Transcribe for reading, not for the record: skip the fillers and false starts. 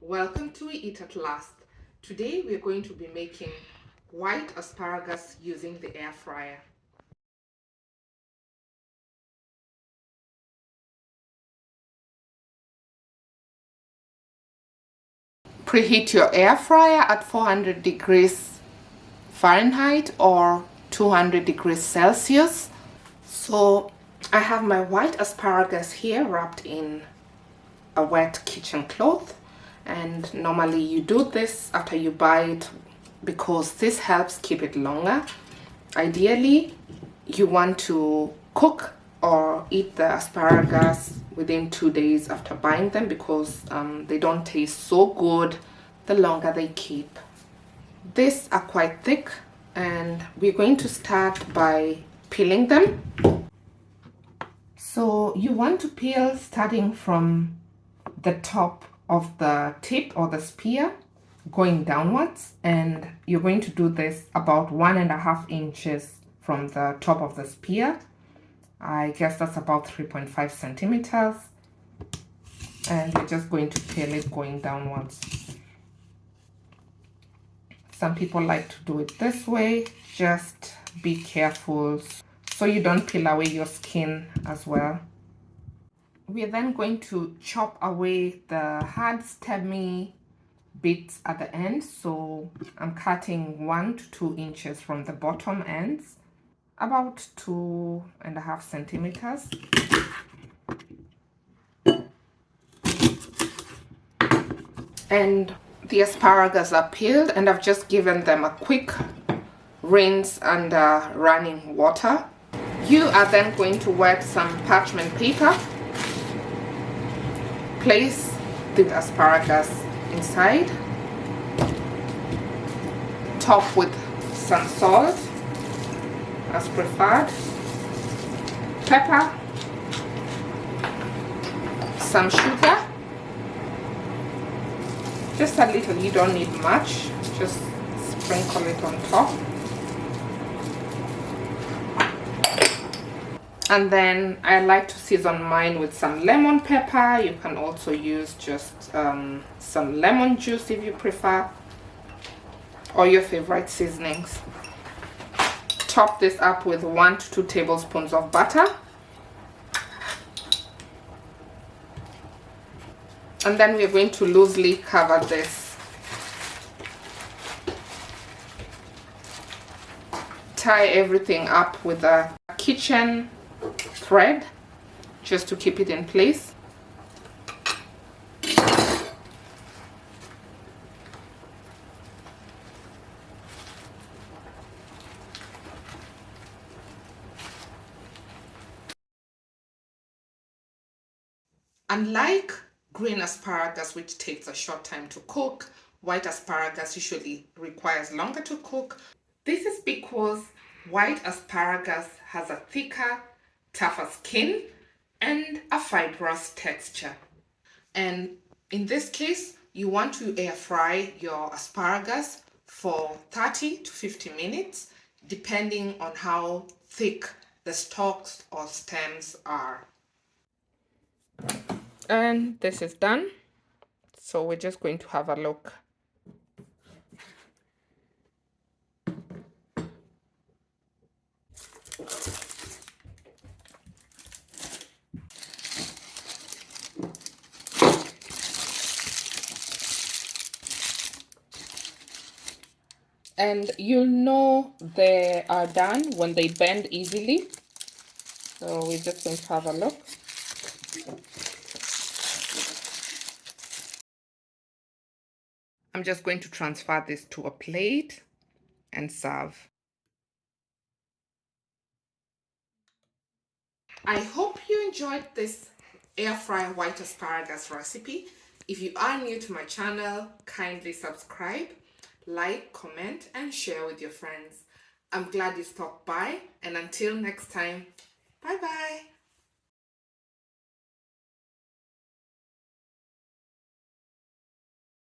Welcome to Eat at Last. Today we are going to be making white asparagus using the air fryer. Preheat your air fryer at 400 degrees Fahrenheit or 200 degrees Celsius. So I have my white asparagus here wrapped in a wet kitchen cloth, and normally you do this after you buy it because this helps keep it longer. Ideally you want to cook or eat the asparagus within 2 days after buying them because they don't taste so good the longer they keep. These are quite thick and we're going to start by peeling them. So you want to peel starting from the top of the tip or the spear going downwards, and you're going to do this about 1.5 inches from the top of the spear. I guess that's about 3.5 centimeters, and you're just going to peel it going downwards. Some people like to do it this way. Just be careful so you don't peel away your skin as well. We are then going to chop away the hard stemmy bits at the end. So I'm cutting 1 to 2 inches from the bottom ends, about 2.5 centimeters. And the asparagus are peeled, and I've just given them a quick rinse under running water. You are then going to wet some parchment paper. Place the asparagus inside. Top with some salt as preferred, pepper, some sugar, just a little, you don't need much, just sprinkle it on top. And then I like to season mine with some lemon pepper. You can also use just some lemon juice if you prefer, or your favorite seasonings. Top this up with 1 to 2 tablespoons of butter. And then we're going to loosely cover this. Tie everything up with a kitchen thread just to keep it in place. Unlike green asparagus, which takes a short time to cook, white asparagus usually requires longer to cook. This is because white asparagus has a thicker, tougher skin and a fibrous texture. And in this case, you want to air fry your asparagus for 30 to 50 minutes, depending on how thick the stalks or stems are. And this is done. So we're just going to have a look. And you'll know they are done when they bend easily. So we're just going to have a look. I'm just going to transfer this to a plate and serve. I hope you enjoyed this air fry white asparagus recipe. If you are new to my channel, kindly subscribe, like, comment, and share with your friends. I'm glad you stopped by, and until next time, bye bye.